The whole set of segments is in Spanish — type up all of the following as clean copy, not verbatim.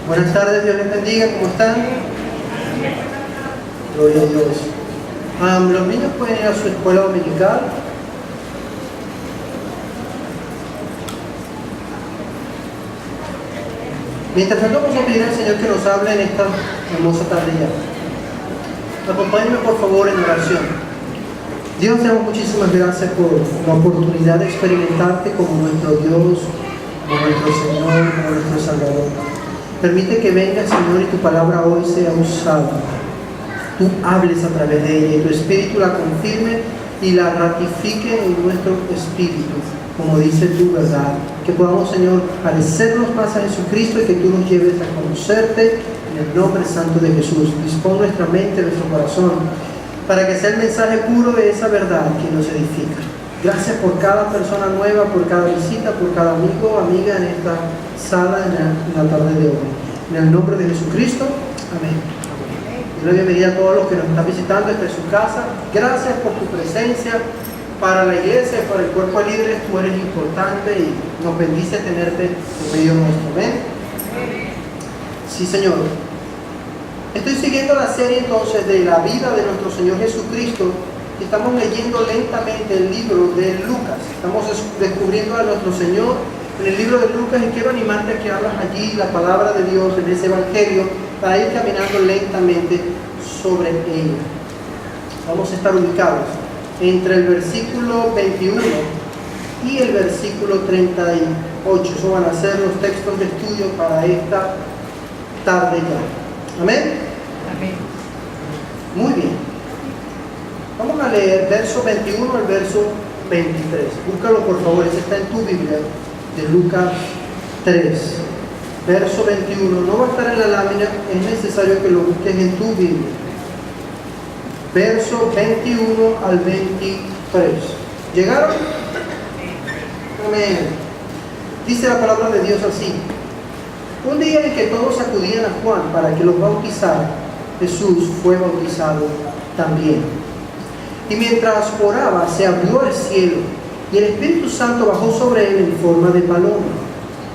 Buenas tardes, Dios les bendiga, ¿cómo están? Gloria a Dios. Los niños pueden ir a su escuela dominical. Mientras tanto, vamos a pedir al Señor que nos hable en esta hermosa tarde ya. Acompáñenme por favor en oración. Dios, te damos muchísimas gracias por la oportunidad de experimentarte como nuestro Dios, como nuestro Señor, como nuestro Salvador. Permite que venga, Señor, y tu palabra hoy sea usada. Tú hables a través de ella y tu Espíritu la confirme y la ratifique en nuestro espíritu, como dice tu verdad. Que podamos, Señor, parecernos más a Jesucristo y que tú nos lleves a conocerte en el nombre santo de Jesús. Dispón nuestra mente, nuestro corazón, para que sea el mensaje puro de esa verdad que nos edifica. Gracias por cada persona nueva, por cada visita, por cada amigo o amiga en esta sala en la tarde de hoy. En el nombre de Jesucristo, amén. Y la bienvenida a todos los que nos están visitando desde su casa. Gracias por tu presencia para la iglesia, para el cuerpo de líderes. Tú eres importante y nos bendice tenerte en medio nuestro. Amén. Sí, Señor. Estoy siguiendo la serie entonces de la vida de nuestro Señor Jesucristo. Estamos leyendo lentamente el libro de Lucas. Estamos descubriendo a nuestro Señor en el libro de Lucas y quiero animarte a que abras allí la palabra de Dios en ese evangelio para ir caminando lentamente sobre ella. Vamos a estar ubicados entre el versículo 21 y el versículo 38. Eso van a ser los textos de estudio para esta tarde ya. ¿Amén? Amén. Muy bien. Vamos a leer verso 21 al verso 23. Búscalo por favor, ese está en tu Biblia, de Lucas 3. Verso 21. No va a estar en la lámina, es necesario que lo busques en tu Biblia. Verso 21 al 23. ¿Llegaron? Amén. Dice la palabra de Dios así. Un día en que todos acudían a Juan para que los bautizara, Jesús fue bautizado también. Y mientras oraba, se abrió el cielo, y el Espíritu Santo bajó sobre él en forma de paloma.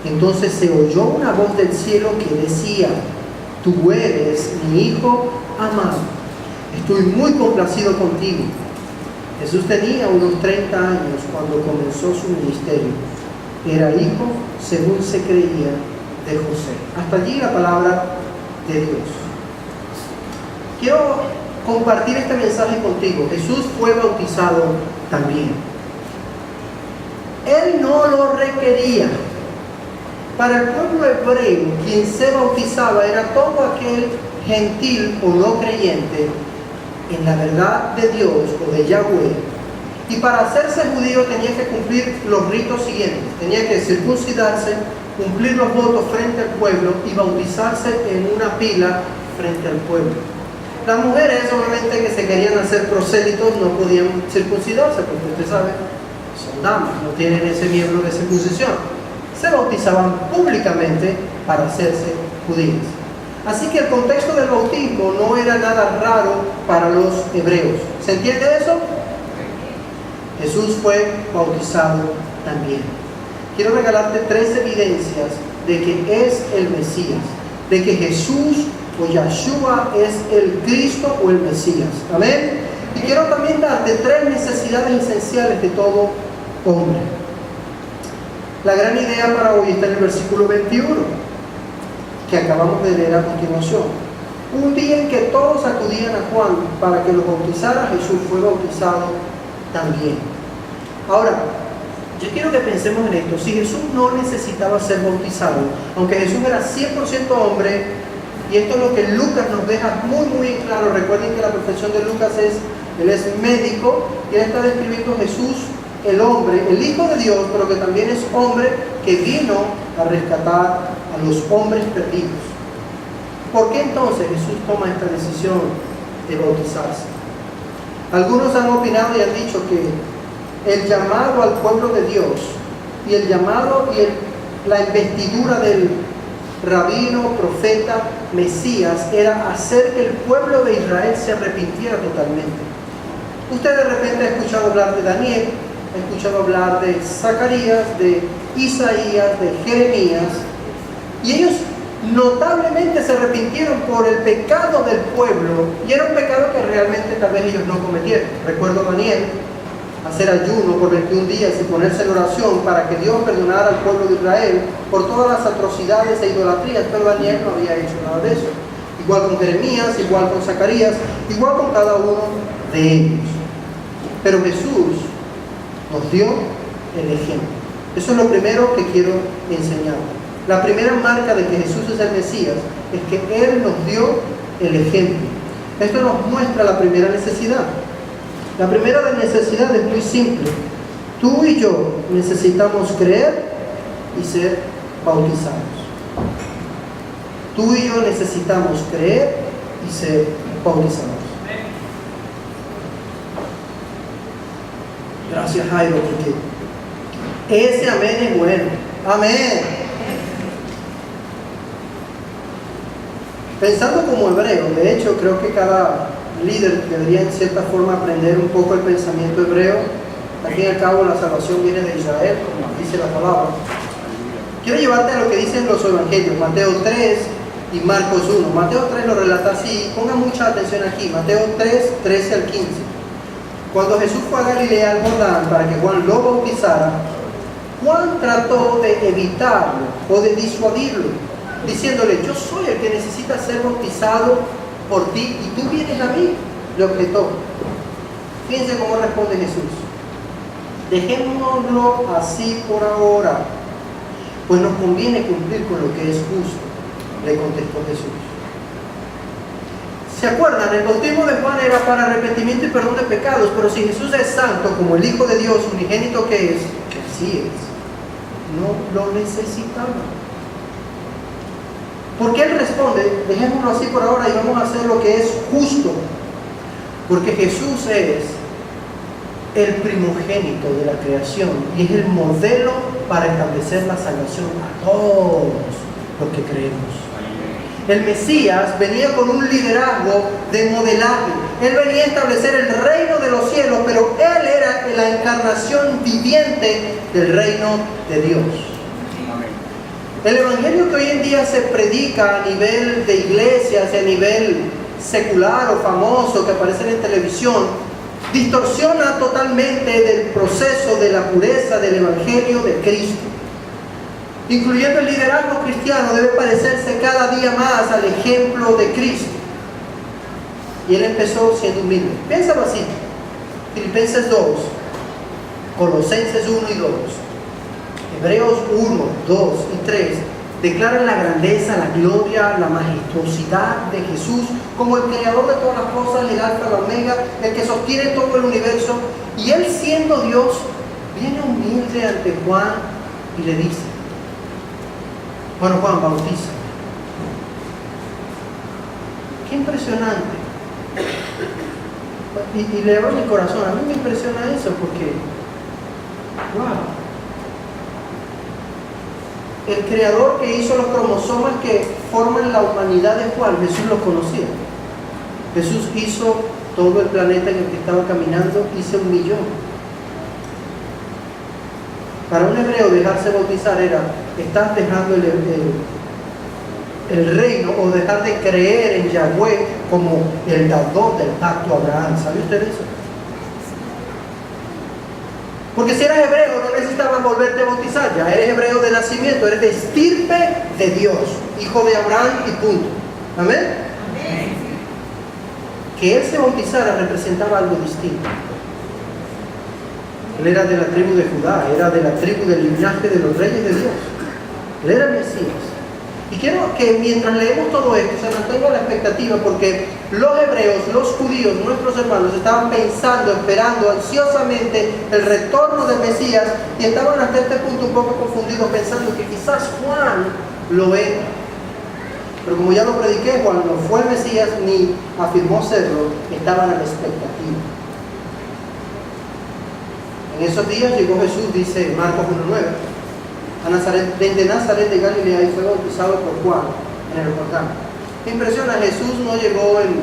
Entonces se oyó una voz del cielo que decía: Tú eres mi Hijo amado, estoy muy complacido contigo. Jesús tenía unos 30 años cuando comenzó su ministerio. Era hijo, según se creía, de José. Hasta allí la palabra de Dios. Quiero compartir este mensaje contigo. Jesús fue bautizado también. Él no lo requería. Para el pueblo hebreo, quien se bautizaba era todo aquel gentil o no creyente en la verdad de Dios o de Yahweh. Y para hacerse judío tenía que cumplir los ritos siguientes. Tenía que circuncidarse, cumplir los votos frente al pueblo y bautizarse en una pila frente al pueblo. Las mujeres, obviamente, que se querían hacer prosélitos no podían circuncidarse, porque usted sabe, son damas, no tienen ese miembro de circuncisión. Se bautizaban públicamente para hacerse judías. Así que el contexto del bautismo no era nada raro para los hebreos. ¿Se entiende eso? Jesús fue bautizado también. Quiero regalarte 3 evidencias de que es el Mesías, de que Jesús o Yahshua es el Cristo o el Mesías. Amén. Y quiero también darte 3 necesidades esenciales de todo hombre. La gran idea para hoy está en el versículo 21, que acabamos de leer a continuación. Un día en que todos acudían a Juan para que los bautizara, Jesús fue bautizado también. Ahora, yo quiero que pensemos en esto. Si Jesús no necesitaba ser bautizado, aunque Jesús era 100% hombre, y esto es lo que Lucas nos deja muy claro. Recuerden que la profesión de Lucas es, él es médico, y él está describiendo a Jesús, el hombre, el Hijo de Dios, pero que también es hombre, que vino a rescatar a los hombres perdidos. ¿Por qué entonces Jesús toma esta decisión de bautizarse? Algunos han opinado y han dicho que el llamado al pueblo de Dios y el llamado y la investidura del rabino, profeta, Mesías era hacer que el pueblo de Israel se arrepintiera totalmente. Usted de repente ha escuchado hablar de Daniel, ha escuchado hablar de Zacarías, de Isaías, de Jeremías, y ellos notablemente se arrepintieron por el pecado del pueblo, y era un pecado que realmente tal vez ellos no cometieron. Recuerdo a Daniel hacer ayuno por 21 días y ponerse en oración para que Dios perdonara al pueblo de Israel por todas las atrocidades e idolatrías, pero Daniel no había hecho nada de eso. Igual con Jeremías, igual con Zacarías, igual con cada uno de ellos. Pero Jesús nos dio el ejemplo. Eso es lo primero que quiero enseñar. La primera marca de que Jesús es el Mesías es que Él nos dio el ejemplo. Esto nos muestra la primera necesidad. La primera necesidad es muy simple. Tú y yo necesitamos creer y ser bautizados. Tú y yo necesitamos creer y ser bautizados. Gracias, Jairo, porque ese amén es bueno. Amén. Pensando como hebreo, de hecho, creo que cada líder debería en cierta forma aprender un poco el pensamiento hebreo. Al fin y al cabo, la salvación viene de Israel, como dice la palabra. Quiero llevarte a lo que dicen los evangelios, Mateo 3 y Marcos 1. Mateo 3 lo relata así, pongan mucha atención aquí. Mateo 3, 13 al 15. Cuando Jesús fue a Galilea, al Jordán, para que Juan lo bautizara, Juan trató de evitarlo o de disuadirlo, diciéndole: yo soy el que necesita ser bautizado por ti y tú vienes a mí. Le objetó. Fíjense cómo responde Jesús: dejémoslo así por ahora, pues nos conviene cumplir con lo que es justo, le contestó Jesús. ¿Se acuerdan? El bautismo de Juan era para arrepentimiento y perdón de pecados, pero si Jesús es santo, como el Hijo de Dios, unigénito que es, que así es, no lo necesitaba. Porque Él responde: dejémoslo así por ahora y vamos a hacer lo que es justo. Porque Jesús es el primogénito de la creación y es el modelo para establecer la salvación a todos los que creemos. El Mesías venía con un liderazgo de modelaje. Él venía a establecer el reino de los cielos, pero Él era la encarnación viviente del reino de Dios. El evangelio que hoy en día se predica a nivel de iglesias y a nivel secular o famoso que aparece en televisión distorsiona totalmente del proceso de la pureza del evangelio de Cristo. Incluyendo el liderazgo cristiano debe parecerse cada día más al ejemplo de Cristo. Y Él empezó siendo humilde. Piénsalo así: Filipenses 2, Colosenses 1 y 2, Hebreos 1, 2 y 3 declaran la grandeza, la gloria, la majestuosidad de Jesús como el creador de todas las cosas, el alfa, la omega, el que sostiene todo el universo. Y Él, siendo Dios, viene humilde ante Juan y le dice: bueno, Juan, bautiza. Qué impresionante. Y le abro mi corazón. A mí me impresiona eso porque, wow, el creador que hizo los cromosomas que forman la humanidad de Juan, Jesús los conocía. Jesús hizo todo el planeta en el que estaba caminando y se humilló. Para un hebreo dejarse bautizar era: estás dejando el reino, o dejar de creer en Yahweh como el dador del pacto a Abraham. ¿Sabe usted eso? Porque si eras hebreo no necesitabas volverte a bautizar. Ya eres hebreo de nacimiento, eres de estirpe de Dios, hijo de Abraham y punto. ¿Amén? Amén. Que Él se bautizara representaba algo distinto. Él era de la tribu de Judá, era de la tribu del linaje de los reyes de Dios. Él era el Mesías. Y quiero que mientras leemos todo esto se mantenga la expectativa, porque los hebreos, los judíos, nuestros hermanos, estaban pensando, esperando ansiosamente el retorno del Mesías, y estaban hasta este punto un poco confundidos, pensando que quizás Juan lo era. Pero como ya lo prediqué, Juan no fue el Mesías ni afirmó serlo, estaban a la expectativa. En esos días llegó Jesús, dice Marcos 1:9, a Nazaret, desde Nazaret de Galilea, y fue bautizado por Juan en el Jordán. Me impresiona, Jesús no llegó en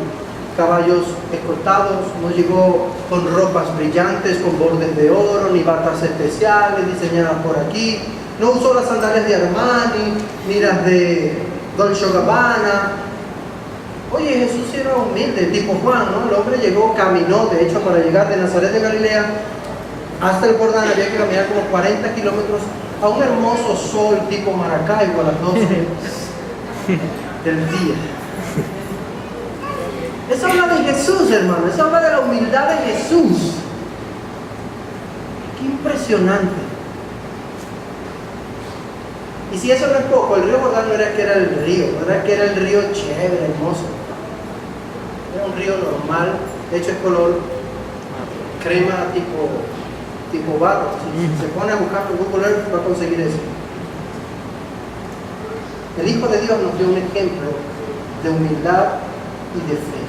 caballos escoltados, no llegó con ropas brillantes, con bordes de oro, ni batas especiales diseñadas por aquí, no usó las sandalias de Armani, ni las de Dolce & Gabbana. Oye, Jesús era humilde, tipo Juan, ¿no? El hombre llegó, caminó, de hecho, para llegar de Nazaret de Galilea hasta el Jordán había que caminar como 40 kilómetros a un hermoso sol tipo Maracaibo a las 12 del día. Eso habla de Jesús, hermano. Eso habla de la humildad de Jesús. Qué impresionante. Y si eso no es poco, el río Jordán no era que era el río, no era que era el río chévere, hermoso. Era un río normal, de hecho es color crema tipo barro. Si se pone a buscar por Google Earth va a conseguir eso. El Hijo de Dios nos dio un ejemplo de humildad y de fe.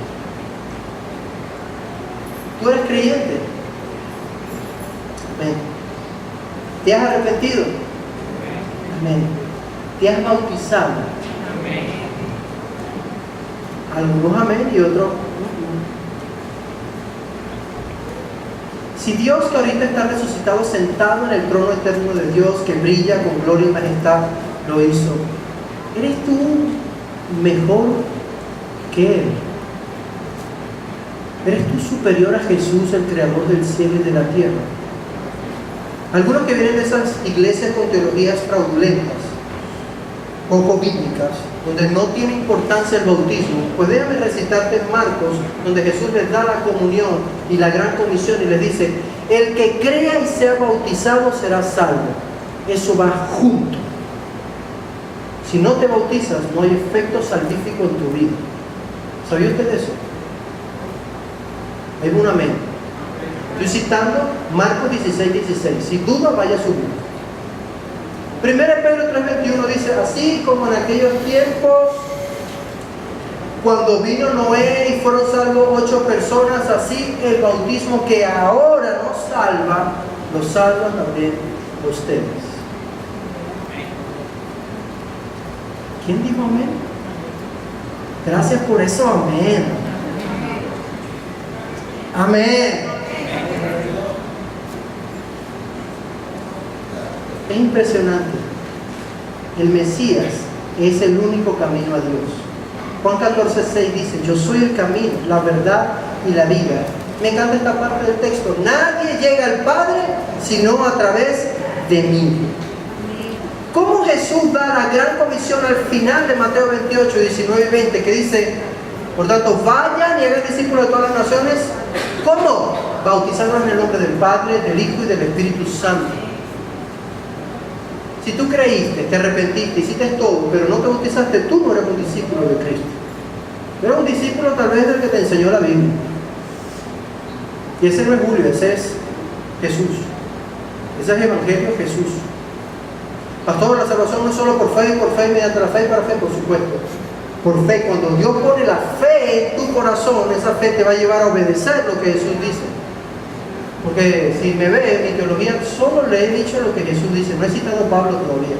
¿Tú eres creyente? Amén. ¿Te has arrepentido? Amén. ¿Te has bautizado? Amén. Algunos amén y otros Si Dios, que ahorita está resucitado, sentado en el trono eterno de Dios, que brilla con gloria y majestad, lo hizo, ¿eres tú mejor que Él? ¿Eres tú superior a Jesús, el creador del cielo y de la tierra? Algunos que vienen de esas iglesias con teologías fraudulentas, poco bíblicas, donde no tiene importancia el bautismo, pues déjame recitarte en Marcos, donde Jesús les da la comunión y la gran comisión y les dice: el que crea y sea bautizado será salvo. Eso va junto. Si no te bautizas, no hay efecto salvífico en tu vida. ¿Sabía usted eso? Hay un amén. Estoy citando Marcos 16:16. Si duda, vaya a subir. 1 Pedro 3:21 dice: así como en aquellos tiempos, cuando vino Noé y fueron salvos 8 personas, así el bautismo que ahora nos salva, los salvan también ustedes. ¿Quién dijo amén? Gracias por eso, amén. Amén. Es impresionante. El Mesías es el único camino a Dios. Juan 14:6 dice: yo soy el camino, la verdad y la vida. Me encanta esta parte del texto. Nadie llega al Padre sino a través de mí. ¿Cómo Jesús da la gran comisión al final de Mateo 28, 19 y 20, que dice: por tanto, vayan y hagan discípulos de todas las naciones? ¿Cómo? Bautizándolos en el nombre del Padre, del Hijo y del Espíritu Santo. Si tú creíste, te arrepentiste, hiciste todo, pero no te bautizaste, tú no eres un discípulo de Cristo. Tú eres un discípulo tal vez del que te enseñó la Biblia. Y ese no es Julio, ese es Jesús. Ese es el Evangelio de Jesús. Pastor, la salvación no es solo por fe, mediante la fe y para fe, por supuesto. Por fe, cuando Dios pone la fe en tu corazón, esa fe te va a llevar a obedecer lo que Jesús dice. Porque si me ve, mi teología solo le he dicho lo que Jesús dice, no he citado a Pablo todavía.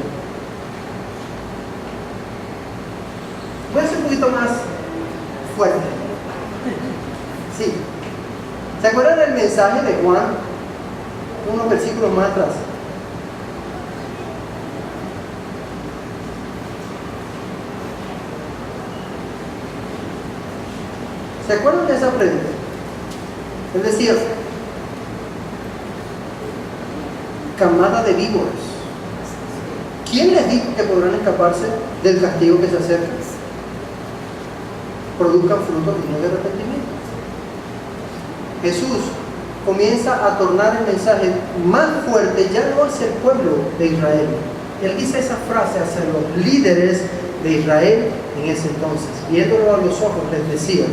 Voy a ser un poquito más fuerte. Sí. ¿Se acuerdan del mensaje de Juan? Unos versículos más atrás. ¿Se acuerdan de esa prédica? Él decía: camada de víboras, ¿quién les dijo que podrán escaparse del castigo que se acerca? Produzcan frutos dignos de arrepentimiento. Jesús comienza a tornar el mensaje más fuerte, ya no hacia el pueblo de Israel. Él dice esa frase hacia los líderes de Israel en ese entonces. Viéndolo a los ojos, les decía: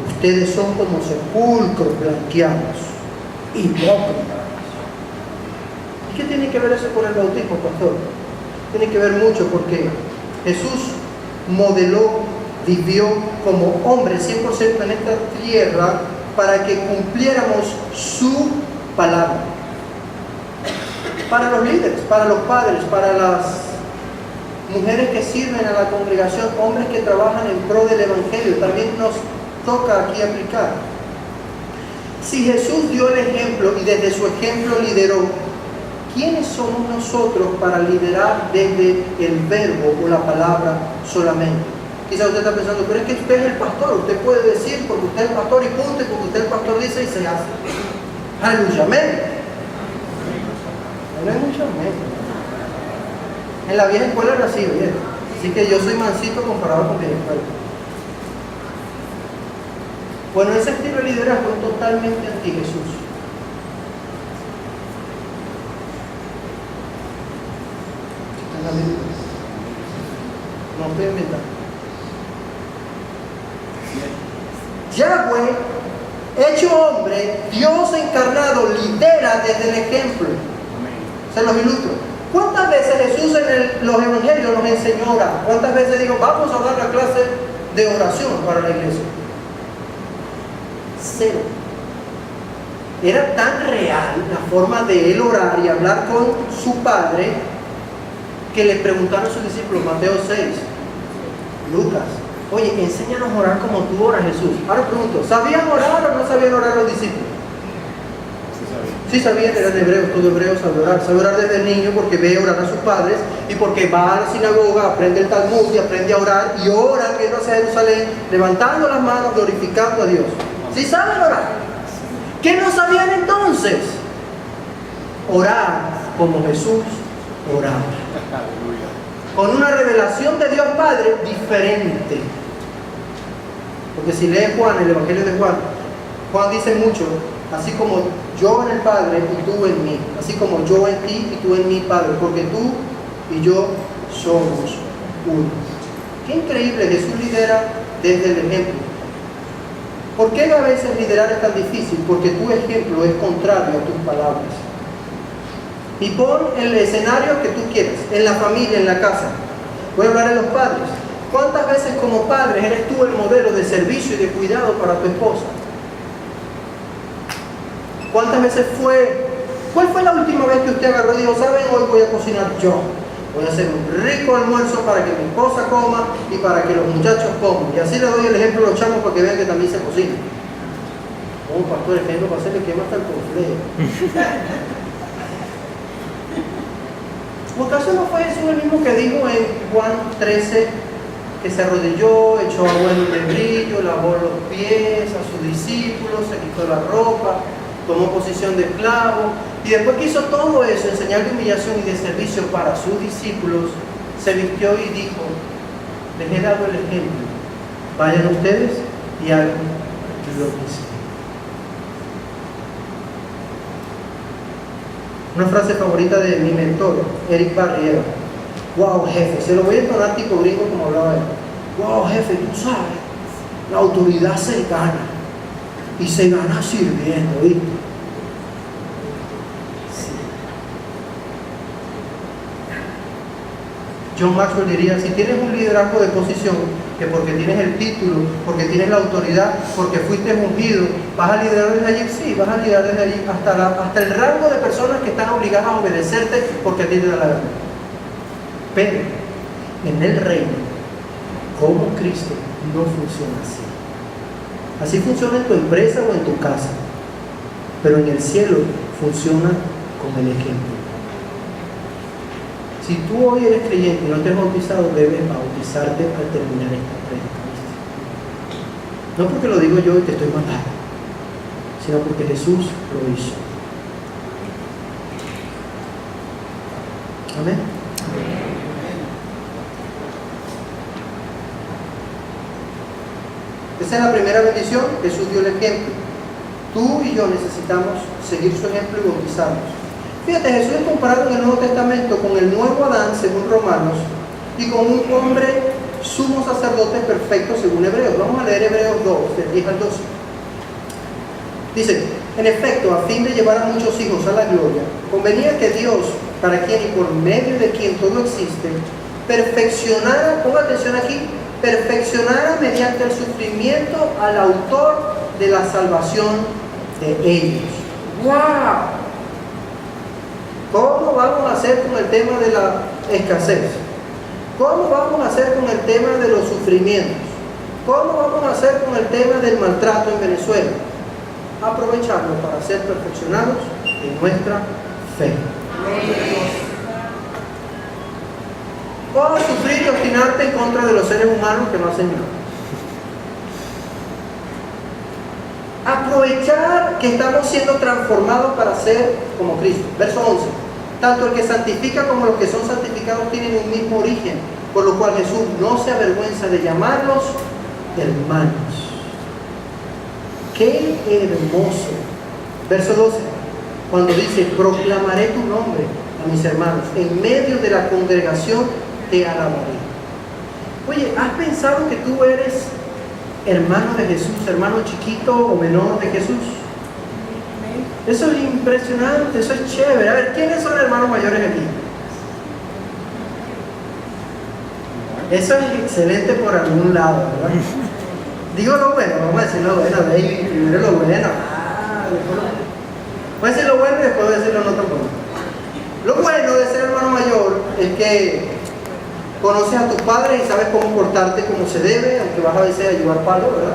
ustedes son como sepulcros blanqueados, hipócritas. ¿Y qué tiene que ver eso con el bautismo, pastor? Tiene que ver mucho, porque Jesús modeló, vivió como hombre 100% en esta tierra para que cumpliéramos su palabra. Para los líderes, para los padres, para las mujeres que sirven a la congregación, hombres que trabajan en pro del Evangelio, también nos toca aquí aplicar. Si Jesús dio el ejemplo y desde su ejemplo lideró, ¿quiénes somos nosotros para liderar desde el verbo o la palabra solamente? Quizás usted está pensando, pero es que usted es el pastor, usted puede decir porque usted es el pastor y punto, y porque usted es el pastor dice y se hace. Aleluya, amén. No hay mucho amén. En la vieja escuela era así, ¿bien? Así que yo soy mansito comparado con vieja escuela. Bueno, ese estilo de liderazgo es totalmente anti Jesús. No estoy inventando. Yahweh, hecho hombre, Dios encarnado, lidera desde el ejemplo. Se los ilustro. ¿Cuántas veces Jesús en los evangelios nos enseñó a orar? ¿Cuántas veces dijo, vamos a dar la clase de oración para la iglesia? Cero. Era tan real la forma de él orar y hablar con su padre que le preguntaron a sus discípulos, Mateo 6, Lucas, oye, enséñanos a orar como tú oras, Jesús. Ahora pregunto, ¿sabían orar o no sabían orar los discípulos? Sí sabían, eran hebreos, todo hebreo sabe orar desde niño porque ve orar a sus padres y porque va a la sinagoga, aprende el Talmud y aprende a orar y ora que no sea Jerusalén, levantando las manos, glorificando a Dios. Sí saben orar. ¿Qué no sabían entonces? Orar como Jesús oraba. Con una revelación de Dios Padre diferente. Porque si leen Juan, el Evangelio de Juan, Juan dice mucho, así como yo en el Padre y tú en mí, así como yo en ti y tú en mí, Padre, porque tú y yo somos uno. Qué increíble, Jesús lidera desde el ejemplo. ¿Por qué a veces liderar es tan difícil? Porque tu ejemplo es contrario a tus palabras. Y pon el escenario que tú quieras, en la familia, en la casa. Voy a hablar de los padres. ¿Cuántas veces como padres eres tú el modelo de servicio y de cuidado para tu esposa? ¿Cuántas veces cuál fue la última vez que usted agarró y dijo, ¿saben? Hoy voy a cocinar yo. Voy a hacer un rico almuerzo para que mi esposa coma y para que los muchachos coman. Y así le doy el ejemplo a los chamos para que vean que también se cocina. Oh, pastor, ejemplo para hacerle quema hasta el conflé. ¿O acaso no fue Jesús el mismo que dijo en Juan 13 que se arrodilló, echó agua en un membrillo, lavó los pies a sus discípulos, se quitó la ropa, tomó posición de esclavo, y después que hizo todo eso, en señal de humillación y de servicio para sus discípulos, se vistió y dijo, les he dado el ejemplo, vayan ustedes y hagan lo mismo. Una frase favorita de mi mentor, Eric Barriera. Wow, jefe, se lo voy a entonar tipo gringo como hablaba él. Wow, jefe, tú sabes, la autoridad se gana. Y se gana sirviendo, ¿viste? Sí. John Maxwell diría, si tienes un liderazgo de posición, que porque tienes el título, porque tienes la autoridad, porque fuiste ungido, ¿vas a liderar desde allí? Sí, vas a liderar desde allí hasta el rango de personas que están obligadas a obedecerte porque a ti te da la gana. Pero en el reino, como Cristo, no funciona así. Así funciona en tu empresa o en tu casa, pero en el cielo funciona con el ejemplo. Si tú hoy eres creyente y no te has bautizado, debes bautizarte al terminar esta predicación. No porque lo digo yo y te estoy matando, sino porque Jesús lo hizo. Amén. Esa es la primera bendición. Jesús dio el ejemplo. Tú y yo necesitamos seguir su ejemplo y bautizarnos. Fíjate, Jesús es comparado en el Nuevo Testamento con el nuevo Adán, según Romanos, y con un hombre sumo sacerdote perfecto, según Hebreos. Vamos a leer Hebreos 2, del 10 al 12. Dice, en efecto, a fin de llevar a muchos hijos a la gloria, convenía que Dios, para quien y por medio de quien todo existe, perfeccionara, ponga atención aquí, perfeccionara mediante el sufrimiento al autor de la salvación de ellos. ¡Wow! ¿Cómo vamos a hacer con el tema de la escasez? ¿Cómo vamos a hacer con el tema de los sufrimientos? ¿Cómo vamos a hacer con el tema del maltrato en Venezuela? Aprovecharlo para ser perfeccionados en nuestra fe. O a sufrir y obstinarte en contra de los seres humanos que no hacen nada. Aprovechar que estamos siendo transformados para ser como Cristo. Verso 11. Tanto el que santifica como los que son santificados tienen un mismo origen, por lo cual Jesús no se avergüenza de llamarlos hermanos. ¡Qué hermoso! Verso 12. Cuando dice, proclamaré tu nombre a mis hermanos, en medio de la congregación te alabaré. Oye, ¿has pensado que tú eres hermano de Jesús, hermano chiquito o menor de Jesús? Eso es impresionante, eso es chévere. A ver, ¿quiénes son hermanos mayores aquí? Eso es excelente por algún lado, ¿verdad? Digo lo bueno, vamos a decir lo bueno, de ahí primero lo bueno. Voy a decir lo bueno y después voy a decir lo no tan bueno. Lo bueno de ser hermano mayor es que conoces a tus padres y sabes cómo portarte como se debe, aunque vas a veces a llevar palo, ¿verdad?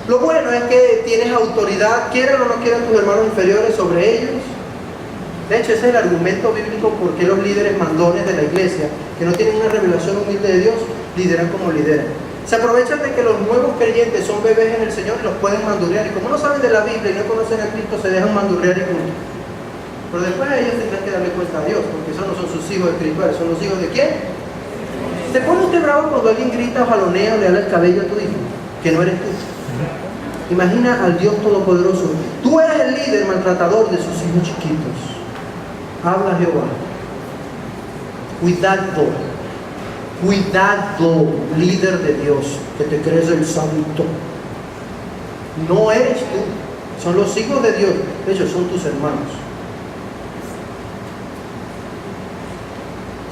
Lo bueno es que tienes autoridad, quieran o no quieran tus hermanos inferiores sobre ellos. De hecho, ese es el argumento bíblico por qué los líderes mandones de la iglesia, que no tienen una revelación humilde de Dios, lideran como lideran. Se aprovechan de que los nuevos creyentes son bebés en el Señor y los pueden mandurrear. Y como no saben de la Biblia y no conocen a Cristo, se dejan mandurrear y punto. Pero después a ellos tendrán que darle cuenta a Dios, porque esos no son sus hijos espirituales, son los hijos de ¿quién? ¿Se pone usted bravo cuando alguien grita o jalonea o le da el cabello a tu hijo? Que no eres tú. Imagina al Dios Todopoderoso. Tú eres el líder maltratador de sus hijos chiquitos. Habla Jehová. Cuidado, líder de Dios, que te crees el santo. No eres tú, son los hijos de Dios. De hecho, son tus hermanos.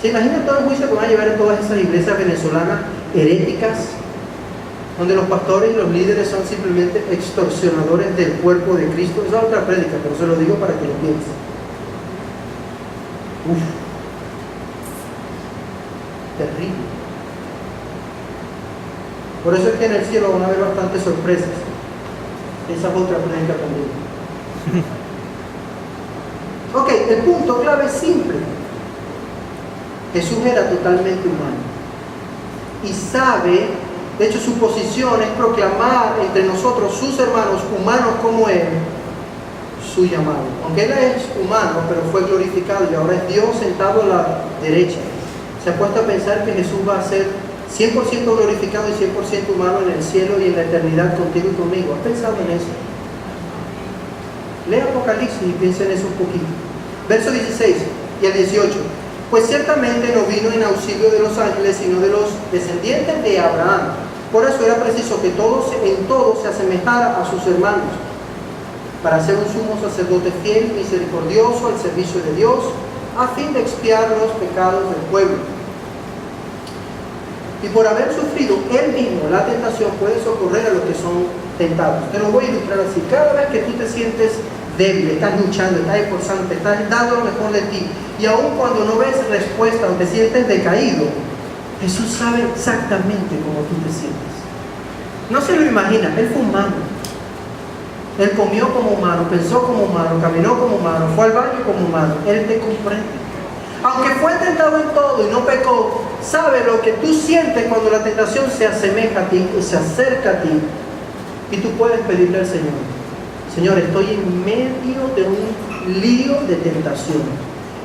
¿Se imaginan todo el juicio que van a llevar en todas esas iglesias venezolanas heréticas, donde los pastores y los líderes son simplemente extorsionadores del cuerpo de Cristo? Esa es otra prédica, pero se lo digo para que lo piensen. Terrible. Por eso es que en el cielo van a haber bastantes sorpresas. Esa es otra prédica también. Ok, el punto clave es simple. Jesús era totalmente humano y sabe, de hecho su posición es proclamar entre nosotros, sus hermanos humanos como Él, su llamado. Aunque Él es humano, pero fue glorificado y ahora es Dios sentado a la derecha. ¿Se ha puesto a pensar que Jesús va a ser 100% glorificado y 100% humano en el cielo y en la eternidad contigo y conmigo? ¿Has pensado en eso? Lea Apocalipsis y piensa en eso un poquito. Verso 16 y el 18. Pues ciertamente no vino en auxilio de los ángeles, sino de los descendientes de Abraham. Por eso era preciso que todos en todo se asemejara a sus hermanos, para ser un sumo sacerdote fiel y misericordioso al servicio de Dios, a fin de expiar los pecados del pueblo. Y por haber sufrido él mismo la tentación, puede socorrer a los que son tentados. Te lo voy a ilustrar así. Cada vez que tú te sientes débil, estás luchando, estás esforzando, estás dando lo mejor de ti, y aun cuando no ves respuesta o te sientes decaído, Jesús sabe exactamente cómo tú te sientes. No se lo imagina, Él fue humano. Él comió como humano, pensó como humano, caminó como humano, fue al baño como humano. Él te comprende. Aunque fue tentado en todo y no pecó, sabe lo que tú sientes cuando la tentación se asemeja a ti y se acerca a ti. Y tú puedes pedirle al Señor: Señor, estoy en medio de un lío de tentación.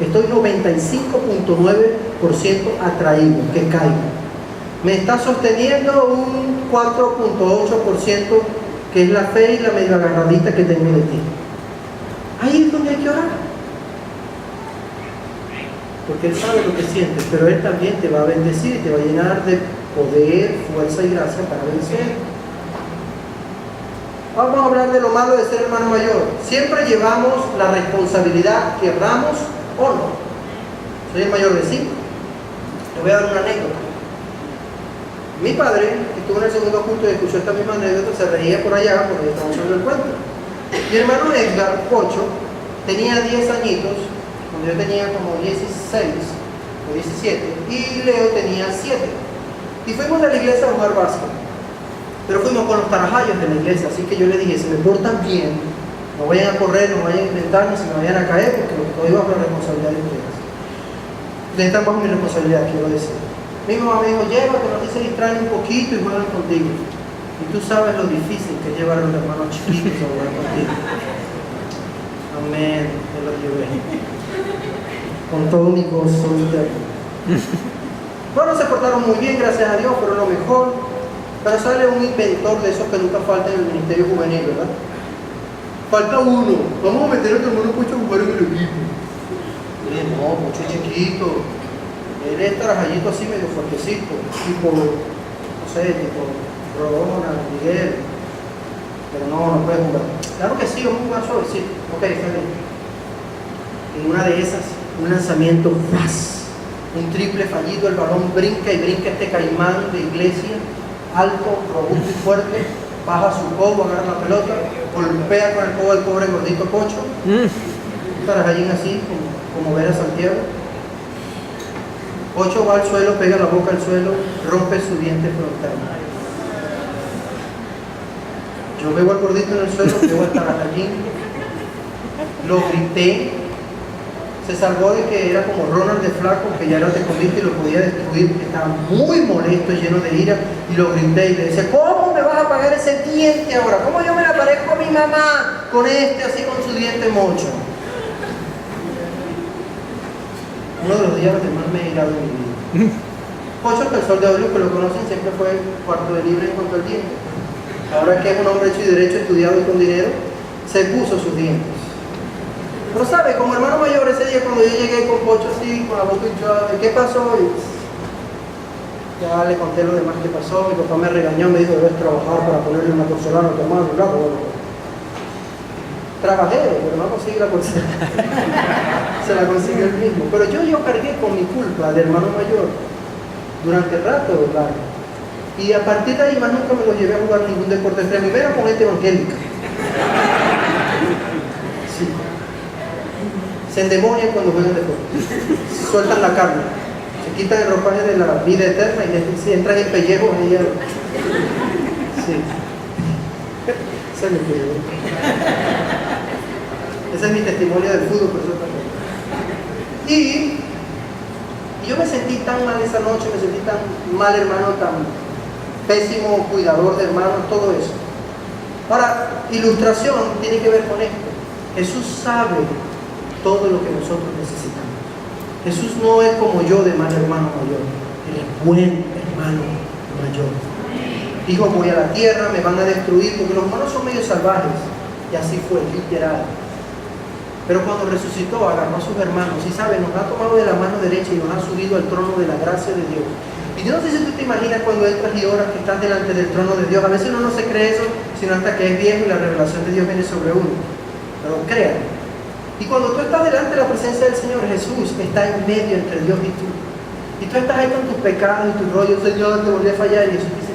Estoy 95.9% atraído, que caigo. Me está sosteniendo un 4.8%, que es la fe y la medio agarradita que tengo de ti. Ahí es donde hay que orar. Porque Él sabe lo que sientes, pero Él también te va a bendecir y te va a llenar de poder, fuerza y gracia para vencer. Vamos a hablar de lo malo de ser hermano mayor. Siempre llevamos la responsabilidad, querramos o no. Soy el mayor de 5. Te voy a dar una anécdota. Mi padre, que estuvo en el segundo culto y escuchó esta misma anécdota, se reía por allá porque estamos haciendo el cuento. Mi hermano Edgar, 8, tenía 10 añitos, cuando yo tenía como 16 o 17, y Leo tenía 7. Y fuimos a la iglesia a jugar básquet. Pero fuimos con los tarajayos de la iglesia, así que yo le dije: si me portan bien, No vayan a correr, no vayan a inventar, ni se me vayan a caer, porque lo que estoy bajo la responsabilidad de ustedes. Ustedes están bajo mi responsabilidad, quiero decir. Mi mamá me dijo, llévate, no se distraen un poquito y juegan contigo. Y tú sabes lo difícil que es llevar a los hermanos chiquitos a jugar contigo. Amén, me lo llevé. Con todo mi gozo interno. Bueno, se portaron muy bien, gracias a Dios, fueron lo mejor. Pero sale un inventor de esos que nunca falta en el ministerio juvenil, ¿verdad? Falta uno, vamos a meter a tu hermano Pocho a jugar en el equipo. No, Pocho es chiquito. Él es tarajallito así medio fuertecito, tipo, no sé, tipo Ronald, Miguel. Pero no puede jugar. Claro que sí, vamos a jugar suavecito. Ok, está bien. En una de esas, un lanzamiento, ¡fras! Un triple fallido, el balón brinca y brinca este caimán de iglesia, alto, robusto y fuerte, baja su codo, agarra la pelota, golpea con el codo al pobre gordito Pocho, tarajallín así, como ver a Santiago. Pocho va al suelo, pega la boca al suelo, rompe su diente frontal. Yo veo al gordito en el suelo, veo al tarajallín, lo grité. Se salvó de que era como Ronald de flaco, que ya era de escondite y lo podía destruir, que estaba muy molesto, lleno de ira, y lo grité y le decía, ¿cómo me vas a pagar ese diente ahora? ¿Cómo yo me la parezco a mi mamá con este así con su diente mocho? Uno de los días que más me he irado en mi vida. Pocho, que el sol de oro, que lo conocen, siempre fue cuarto de libre en cuanto al diente. Ahora que es un hombre hecho y derecho, estudiado y con dinero, se puso sus dientes. Pero sabe, como hermano mayor, ese día cuando yo llegué con Pocho así, con la boca hinchada, ¿qué pasó? Y ya le conté lo demás que pasó. Mi papá me regañó, me dijo, debes trabajar para ponerle una porcelana a tu hermano. Claro, bueno. Trabajé, pero no conseguí la porcelana. Se la consigue él mismo. Pero yo cargué con mi culpa de hermano mayor durante el rato, ¿verdad? Y a partir de ahí más nunca me lo llevé a jugar ningún deporte extremo, y menos con gente evangélica. Sí. Se endemonian cuando juegan deporte. Sueltan la carne, se quitan el ropaje de la vida eterna y se entran en pellejos ahí. Sí. Ese es mi pellejo. Ese es mi testimonio del fútbol, por eso también. Y yo me sentí tan mal esa noche, me sentí tan mal hermano, tan pésimo cuidador de hermanos, todo eso. Ahora, ilustración tiene que ver con esto. Jesús sabe todo lo que nosotros necesitamos. Jesús no es como yo de mal hermano mayor. Él es buen hermano mayor. Dijo, voy a la tierra, me van a destruir, porque los humanos son medio salvajes. Y así fue, literal. Pero cuando resucitó, agarró a sus hermanos y sabe, nos ha tomado de la mano derecha y nos ha subido al trono de la gracia de Dios. Y yo no sé si tú te imaginas cuando entras y oras que estás delante del trono de Dios. A veces uno no se cree eso, sino hasta que es viejo y la revelación de Dios viene sobre uno. Pero créanme. Y cuando tú estás delante de la presencia del Señor, Jesús está en medio entre Dios y tú. Y tú estás ahí con tus pecados y tus rollos, Señor, te volví a fallar. Y Jesús dice,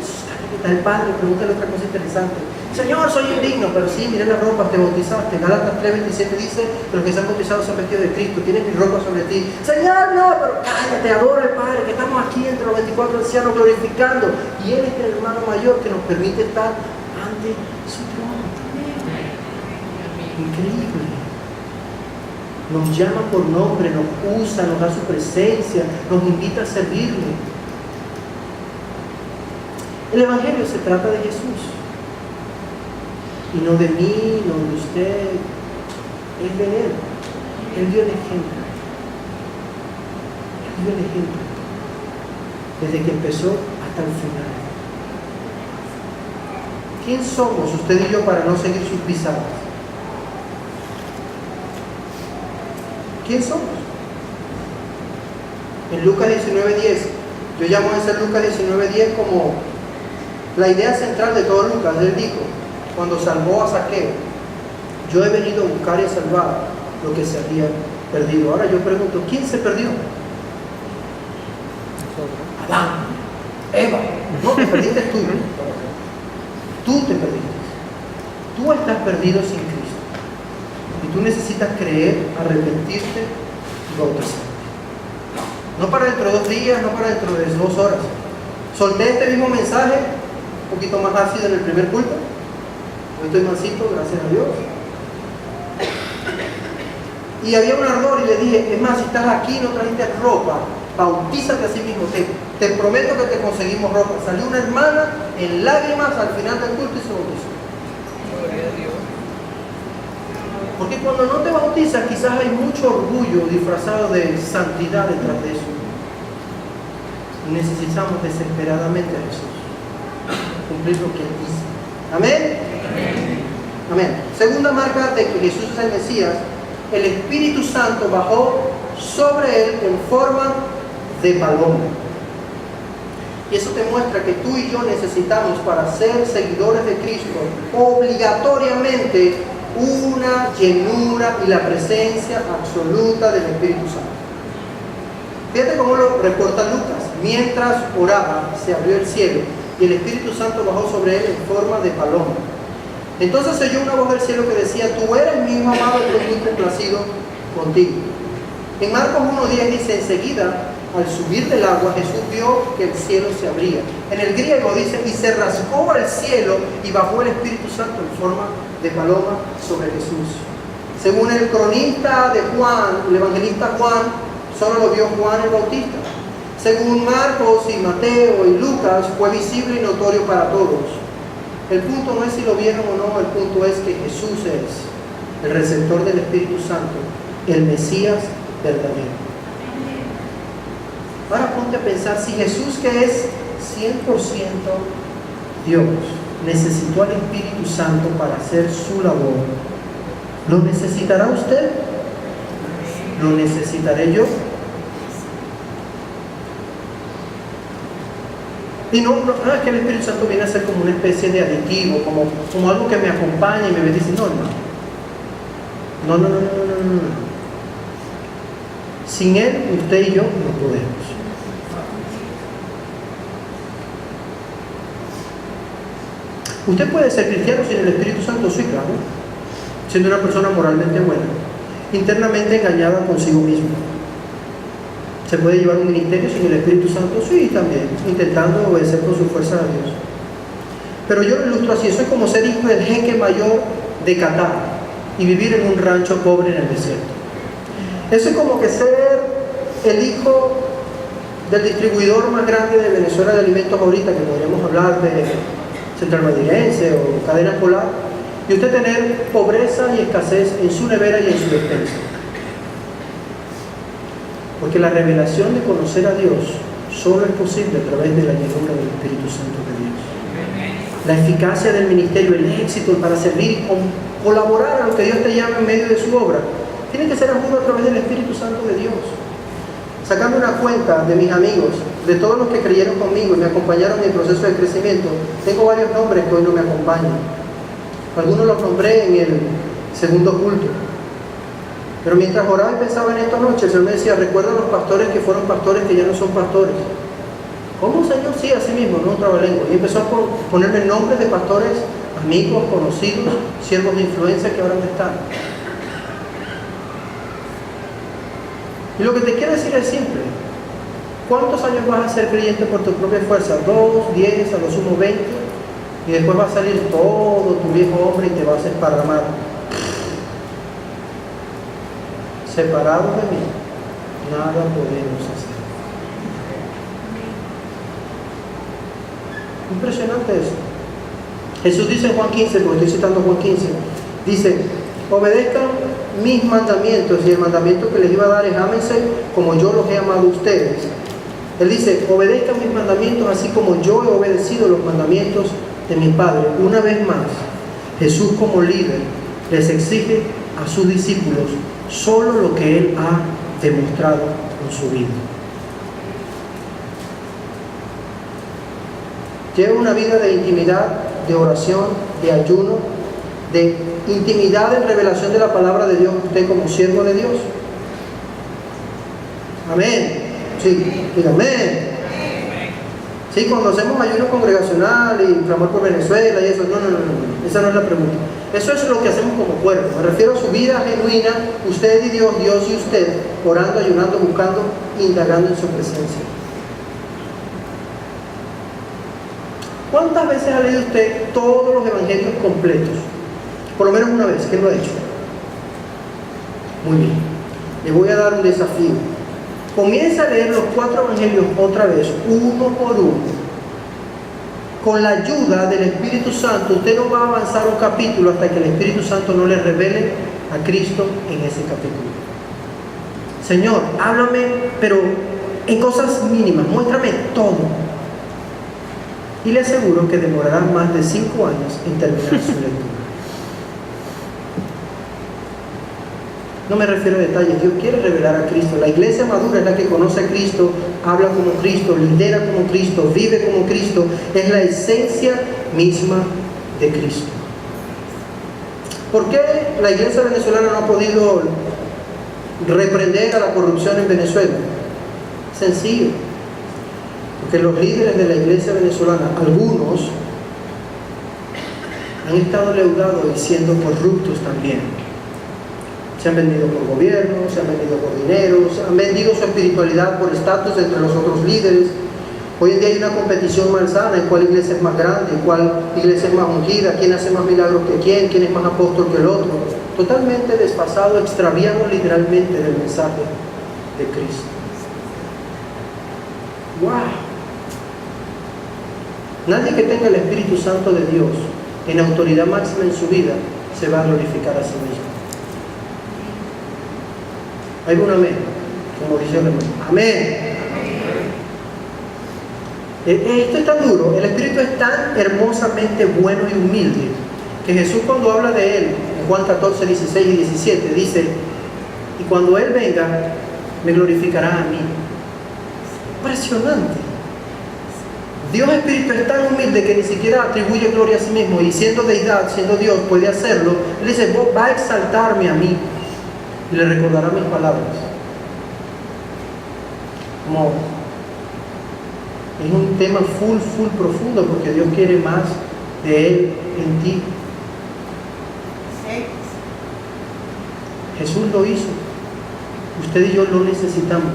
está el Padre, pregúntale otra cosa interesante. Señor, soy indigno, pero sí, miré las ropas, te bautizaste. Gálatas 3:27 dice que los que se han bautizado se han vestido de Cristo, tienes mi ropa sobre ti. Señor, no, pero cállate, adora al Padre, que estamos aquí entre los 24 ancianos glorificando. Y Él es el hermano mayor que nos permite estar ante su trono. Increíble. Nos llama por nombre, nos usa, nos da su presencia, nos invita a servirle. El Evangelio se trata de Jesús. Y no de mí, no de usted. Es de Él. Él dio el ejemplo. Él dio el ejemplo. Desde que empezó hasta el final. ¿Quién somos usted y yo para no seguir sus pisadas? ¿Quién somos? En Lucas 19:10, yo llamo a ese Lucas 19:10 como la idea central de todo Lucas. Él dijo, cuando salvó a Zaqueo, yo he venido a buscar y a salvar lo que se había perdido. Ahora yo pregunto, ¿quién se perdió? Adán, Eva. No, te perdiste tú. Tú te perdiste. Tú estás perdido sin Cristo. Y tú necesitas creer, arrepentirte y bautizarte. No para dentro de 2 días, no para dentro de 2 horas. Solté este mismo mensaje, un poquito más ácido en el primer culto. Hoy estoy mansito, gracias a Dios. y había un ardor y le dije, es más, si estás aquí y no trajiste ropa, bautízate a sí mismo, te prometo que te conseguimos ropa. Salió una hermana en lágrimas al final del culto y se bautizó. Gloria a Dios. Porque cuando no te bautizas, quizás hay mucho orgullo disfrazado de santidad detrás de eso. Necesitamos desesperadamente a Jesús, cumplir lo que Él dice. Amén. Amén. Segunda marca de que Jesús es el Mesías: el Espíritu Santo bajó sobre Él en forma de paloma. Y eso te muestra que tú y yo necesitamos, para ser seguidores de Cristo, obligatoriamente una llenura y la presencia absoluta del Espíritu Santo. Fíjate cómo lo reporta Lucas. Mientras oraba, se abrió el cielo y el Espíritu Santo bajó sobre él en forma de paloma. Entonces se oyó una voz del cielo que decía: tú eres mi hijo amado, y estoy muy complacido contigo. En Marcos 1:10 dice: enseguida, al subir del agua, Jesús vio que el cielo se abría. En el griego dice: y se rasgó al cielo y bajó el Espíritu Santo en forma de paloma sobre Jesús. Según el cronista de Juan, el evangelista Juan, solo lo vio Juan el Bautista. Según Marcos y Mateo y Lucas, fue visible y notorio para todos. El punto no es si lo vieron o no, el punto es que Jesús es el receptor del Espíritu Santo, el Mesías verdadero. Ahora ponte a pensar, si Jesús, que es 100% Dios, necesitó al Espíritu Santo para hacer su labor, ¿lo necesitará usted? ¿Lo necesitaré yo? Y no es que el Espíritu Santo viene a ser como una especie de aditivo, como algo que me acompaña y me bendice. No. Sin Él, usted y yo no podemos. Usted puede ser cristiano sin el Espíritu Santo, sí, claro, siendo una persona moralmente buena, internamente engañada consigo mismo. ¿Se puede llevar un ministerio sin el Espíritu Santo? Sí, también, intentando obedecer con su fuerza a Dios. Pero yo lo ilustro así: eso es como ser hijo del jeque mayor de Qatar y vivir en un rancho pobre en el desierto. Eso es como que ser el hijo del distribuidor más grande de Venezuela de alimentos ahorita, que podríamos hablar de Central Madirense o Cadena Polar, y usted tener pobreza y escasez en su nevera y en su despensa. Porque la revelación de conocer a Dios solo es posible a través de la llenura del Espíritu Santo de Dios. La eficacia del ministerio, el éxito para servir y colaborar a lo que Dios te llama en medio de su obra, tiene que ser ajudo a través del Espíritu Santo de Dios. Sacando una cuenta de mis amigos, de todos los que creyeron conmigo y me acompañaron en mi proceso de crecimiento, tengo varios nombres que hoy no me acompañan. Algunos los nombré en el segundo culto. Pero mientras oraba y pensaba en esta noche, el Señor me decía: recuerda a los pastores que fueron pastores que ya no son pastores. ¿Cómo, Señor? Sí, así mismo, no otra lengua. Y empezó a ponerme nombres de pastores, amigos, conocidos, siervos de influencia que ahora no están. Y lo que te quiero decir es simple: ¿cuántos años vas a ser creyente por tu propia fuerza? 2, 10, a lo sumo 20, y después va a salir todo tu viejo hombre y te vas a esparramar. Separados de mí, nada podemos hacer. Impresionante eso. Jesús dice en Juan 15, porque estoy citando Juan 15, dice: obedezcan mis mandamientos, y el mandamiento que les iba a dar es: ámense como yo los he amado a ustedes. Él dice: obedezcan mis mandamientos así como yo he obedecido los mandamientos de mi Padre. Una vez más, Jesús, como líder, les exige a sus discípulos solo lo que Él ha demostrado con su vida. Lleva una vida de intimidad, de oración, de ayuno, de intimidad en revelación de la palabra de Dios, usted como siervo de Dios. Amén. Sí, diga amén. Sí, cuando hacemos ayuno congregacional y clamor por Venezuela y eso, no, esa no es la pregunta. Eso es lo que hacemos como cuerpo. Me refiero a su vida genuina, usted y Dios, Dios y usted, orando, ayunando, buscando, indagando en su presencia. ¿Cuántas veces ha leído usted todos los evangelios completos? Por lo menos una vez. ¿Quién lo ha hecho? Muy bien. Le voy a dar un desafío. Comienza a leer los 4 evangelios otra vez, uno por uno. Con la ayuda del Espíritu Santo, usted no va a avanzar un capítulo hasta que el Espíritu Santo no le revele a Cristo en ese capítulo. Señor, háblame, pero en cosas mínimas, muéstrame todo. Y le aseguro que demorará más de 5 años en terminar su lectura. No me refiero a detalles, Dios quiere revelar a Cristo. La iglesia madura es la que conoce a Cristo, habla como Cristo, lidera como Cristo, vive como Cristo. Es la esencia misma de Cristo. ¿Por qué la iglesia venezolana no ha podido reprender a la corrupción en Venezuela? Sencillo. Porque los líderes de la iglesia venezolana, algunos, han estado leudados y siendo corruptos también. Se han vendido por gobierno, se han vendido por dinero, se han vendido su espiritualidad por estatus entre los otros líderes. Hoy en día hay una competición malsana en cuál iglesia es más grande, en cuál iglesia es más ungida, quién hace más milagros que quién es más apóstol que el otro. Totalmente desfasado, extraviado literalmente del mensaje de Cristo. ¡Wow! Nadie que tenga el Espíritu Santo de Dios en autoridad máxima en su vida se va a glorificar a sí mismo. Hay un amén, como dice el hermano. Amén. Esto es tan duro, el Espíritu es tan hermosamente bueno y humilde, que Jesús, cuando habla de Él, en Juan 14, 16 y 17, dice: y cuando Él venga, me glorificará a mí. Impresionante. Dios Espíritu es tan humilde que ni siquiera atribuye gloria a sí mismo, y siendo deidad, siendo Dios, puede hacerlo. Él dice: vos va a exaltarme a mí y le recordará mis palabras. Como es un tema full profundo, porque Dios quiere más de Él en ti. Jesús lo hizo. Usted y yo lo necesitamos.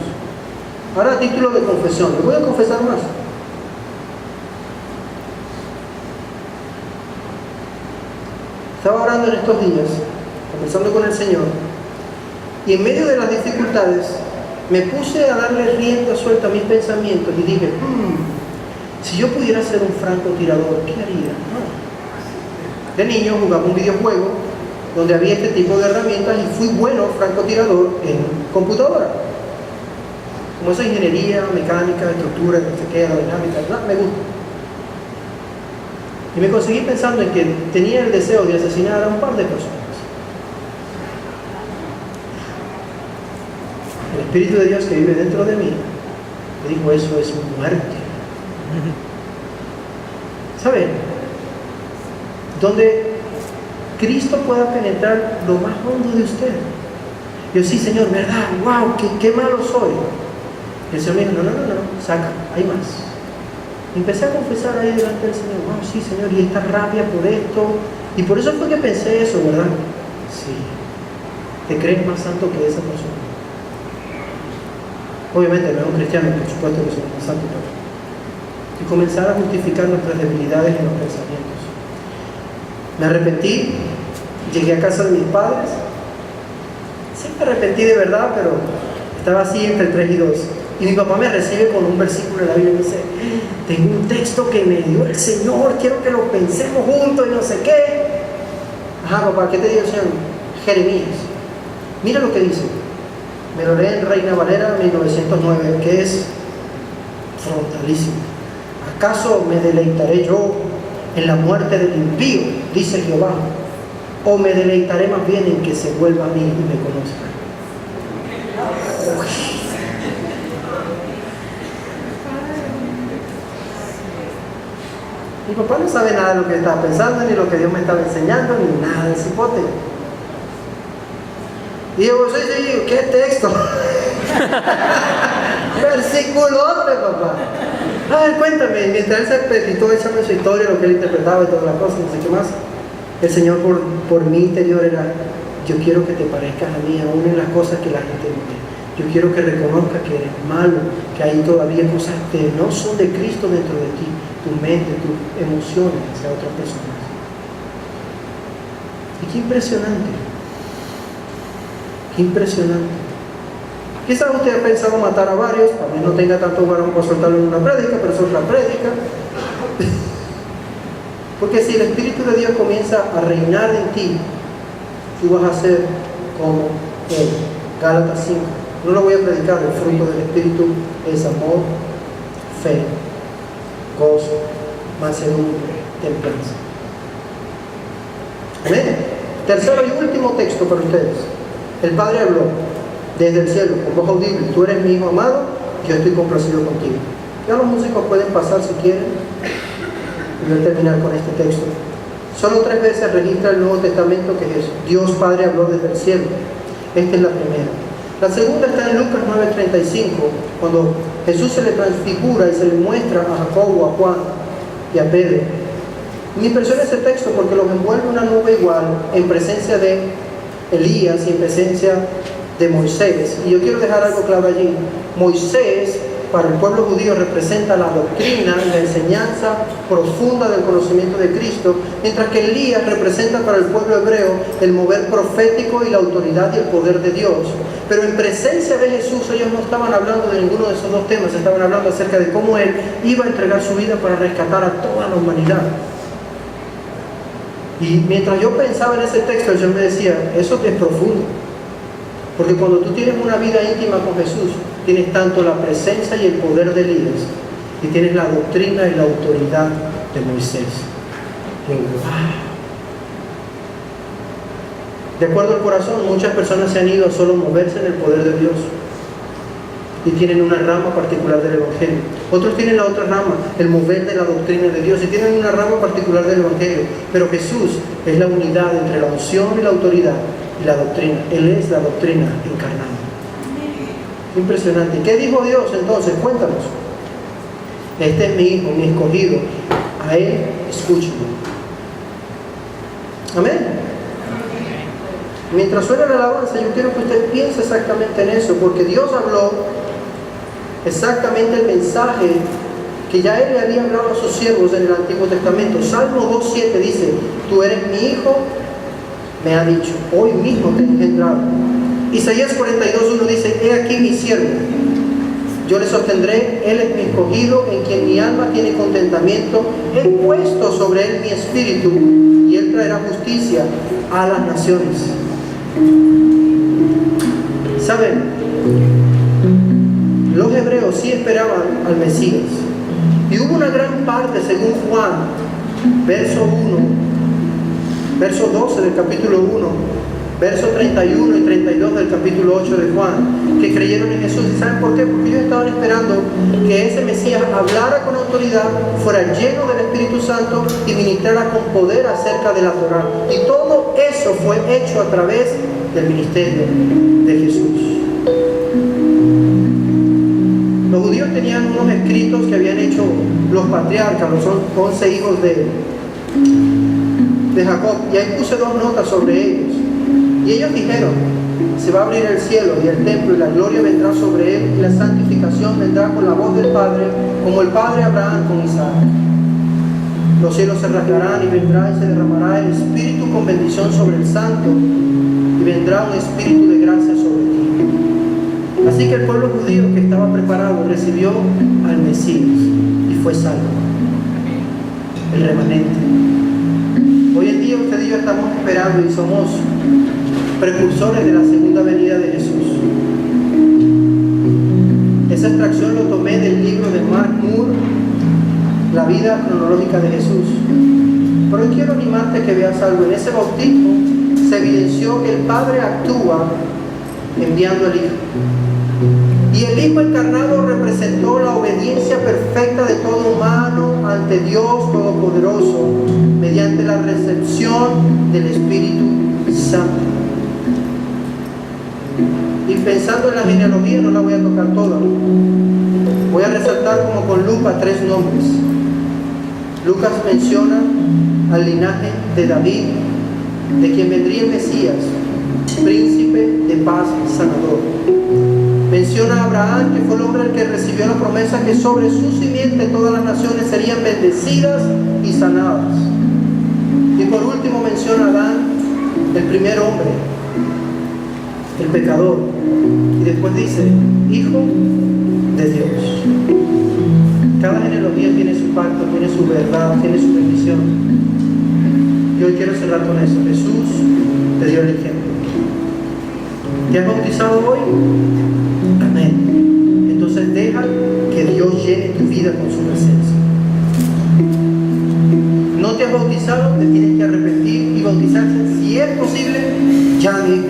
Ahora, a título de confesión, le voy a confesar más. Estaba orando en estos días, conversando con el Señor, y en medio de las dificultades me puse a darle rienda suelta a mis pensamientos y dije: si yo pudiera ser un francotirador, ¿qué haría? De niño jugaba un videojuego donde había este tipo de herramientas y fui bueno francotirador en computadora. Como esa ingeniería, mecánica, estructura, no sé qué, dinámica, me gusta. Y me conseguí pensando en que tenía el deseo de asesinar a un par de personas. El Espíritu de Dios que vive dentro de mí me dijo: eso es muerte. ¿Saben? Donde Cristo pueda penetrar lo más hondo de usted. Yo: sí, Señor, ¿verdad? ¡Wow! ¡Qué malo soy! Y el Señor me dijo: no, saca, hay más. Y empecé a confesar ahí delante del Señor: wow, sí, Señor, y esta rabia por esto. Y por eso fue que pensé eso, ¿verdad? Sí. ¿Te crees más santo que esa persona? Obviamente no es un cristiano, por supuesto que somos más santos, y comenzar a justificar nuestras debilidades en los pensamientos. Me arrepentí, llegué a casa de mis padres. Sí, me arrepentí de verdad, pero estaba así entre 3 y 2. Y mi papá me recibe con un versículo de la Biblia y me dice: tengo un texto que me dio el Señor, quiero que lo pensemos juntos y no sé qué. Ajá, papá, ¿qué te dio el Señor? Jeremías. Mira lo que dice. Me lo leí en Reina Valera 1909, que es frontalísimo. ¿Acaso me deleitaré yo en la muerte del impío? Dice Jehová. ¿O me deleitaré más bien en que se vuelva a mí y me conozca? Mi papá no sabe nada de lo que estaba pensando, ni lo que Dios me estaba enseñando, ni nada de cipote. Y yo: sí, ¿qué texto? Versiculote, papá. A ver, cuéntame. Mientras él se repetitó echando su historia, lo que él interpretaba y todas las cosas, no sé qué más, el Señor por mi interior era: yo quiero que te parezcas a mí aún en las cosas que la gente no ve. Yo quiero que reconozcas que eres malo, que hay todavía cosas que no son de Cristo dentro de ti, tu mente, tus emociones hacia otras personas. Y qué impresionante. Qué impresionante. Quizás usted ha pensado matar a varios, tal vez no tenga tanto varón para soltarlo en una prédica, pero es otra prédica. Porque si el Espíritu de Dios comienza a reinar en ti, tú vas a ser como Él. Gálatas 5. No lo voy a predicar, el fruto del Espíritu es amor, fe, gozo, mansedumbre, templanza. Amén. Tercero y último texto para ustedes. El Padre habló desde el cielo con voz audible: tú eres mi Hijo amado, yo estoy complacido contigo. Ya los músicos pueden pasar si quieren. Y voy a terminar con este texto. Solo 3 veces registra el Nuevo Testamento que Dios Padre habló desde el cielo. Esta es la primera. La segunda está en Lucas 9:35, cuando Jesús se le transfigura y se le muestra a Jacobo, a Juan y a Pedro. Me impresiona ese texto porque los envuelve una nube igual en presencia de Elías y en presencia de Moisés. Y yo quiero dejar algo claro allí. Moisés, para el pueblo judío, representa la doctrina y la enseñanza profunda del conocimiento de Cristo, mientras que Elías representa para el pueblo hebreo el mover profético y la autoridad y el poder de Dios. Pero en presencia de Jesús ellos no estaban hablando de ninguno de esos dos temas, estaban hablando acerca de cómo Él iba a entregar su vida para rescatar a toda la humanidad. Y mientras yo pensaba en ese texto, yo me decía, eso es profundo. Porque cuando tú tienes una vida íntima con Jesús, tienes tanto la presencia y el poder de Elías, y tienes la doctrina y la autoridad de Moisés. Y wow. De acuerdo al corazón, muchas personas se han ido a solo moverse en el poder de Dios y tienen una rama particular del Evangelio. Otros tienen la otra rama, el mover de la doctrina de Dios, y tienen una rama particular del Evangelio. Pero Jesús es la unidad entre la unción y la autoridad y la doctrina. Él es la doctrina encarnada. Impresionante. ¿Qué dijo Dios entonces? Cuéntanos. Este es mi Hijo, mi escogido. A Él escúchenlo. Amén. Mientras suena la alabanza, yo quiero que usted piense exactamente en eso, porque Dios habló exactamente el mensaje que ya Él le había hablado a sus siervos en el Antiguo Testamento. Salmo 2:7 dice: tú eres mi Hijo, me ha dicho, hoy mismo te he engendrado. Isaías 42:1 dice: he aquí mi siervo, yo le sostendré, Él es mi escogido, en quien mi alma tiene contentamiento. He puesto sobre Él mi espíritu, y Él traerá justicia a las naciones. ¿Saben? Los hebreos sí esperaban al Mesías. Y hubo una gran parte, según Juan, verso 12 del capítulo 1, verso 31 y 32 del capítulo 8 de Juan, que creyeron en Jesús. ¿Y saben por qué? Porque ellos estaban esperando que ese Mesías hablara con autoridad, fuera lleno del Espíritu Santo y ministrara con poder acerca de la Torá. Y todo eso fue hecho a través del ministerio de Jesús. Los judíos tenían unos escritos que habían hecho los patriarcas, los 11 hijos de Jacob, y ahí puse 2 notas sobre ellos. Y ellos dijeron: se va a abrir el cielo y el templo, y la gloria vendrá sobre él, y la santificación vendrá con la voz del Padre, como el Padre Abraham con Isaac. Los cielos se rasgarán y vendrá y se derramará el Espíritu con bendición sobre el santo, y vendrá un Espíritu de gracia sobre ti. Así que el pueblo judío que estaba preparado recibió al Mesías y fue salvo, el remanente. Hoy en día usted y yo estamos esperando y somos precursores de la segunda venida de Jesús. Esa extracción lo tomé del libro de Mark Moore, La vida cronológica de Jesús. Pero hoy quiero animarte a que veas algo. En ese bautismo se evidenció que el Padre actúa enviando al Hijo. Y el Hijo encarnado representó la obediencia perfecta de todo humano ante Dios Todopoderoso mediante la recepción del Espíritu Santo. Y pensando en la genealogía, no la voy a tocar toda. Voy a resaltar como con lupa 3 nombres. Lucas menciona al linaje de David, de quien vendría el Mesías, príncipe de paz, sanador. Menciona a Abraham, que fue el hombre el que recibió la promesa que sobre su simiente todas las naciones serían bendecidas y sanadas. Y por último menciona a Adán, el primer hombre, el pecador. Y después dice, Hijo de Dios. Cada genealogía tiene su pacto, tiene su verdad, tiene su bendición. Y hoy quiero cerrar con eso. Jesús te dio el ejemplo. ¿Te has bautizado hoy? Amén. Entonces deja que Dios llene tu vida con su presencia. No te has bautizado, te tienes que arrepentir y bautizarse, si es posible, ya mismo.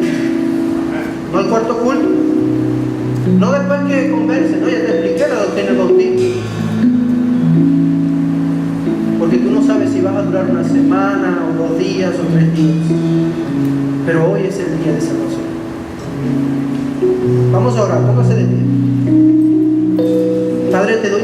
No hay cuarto culto. No después que converse, no, ya te expliqué la doctrina del bautismo. Porque tú no sabes si vas a durar una semana, o 2 días, o 3 días. Pero hoy es el día de salvación. Vamos a orar, póngase de pie. Padre, te doy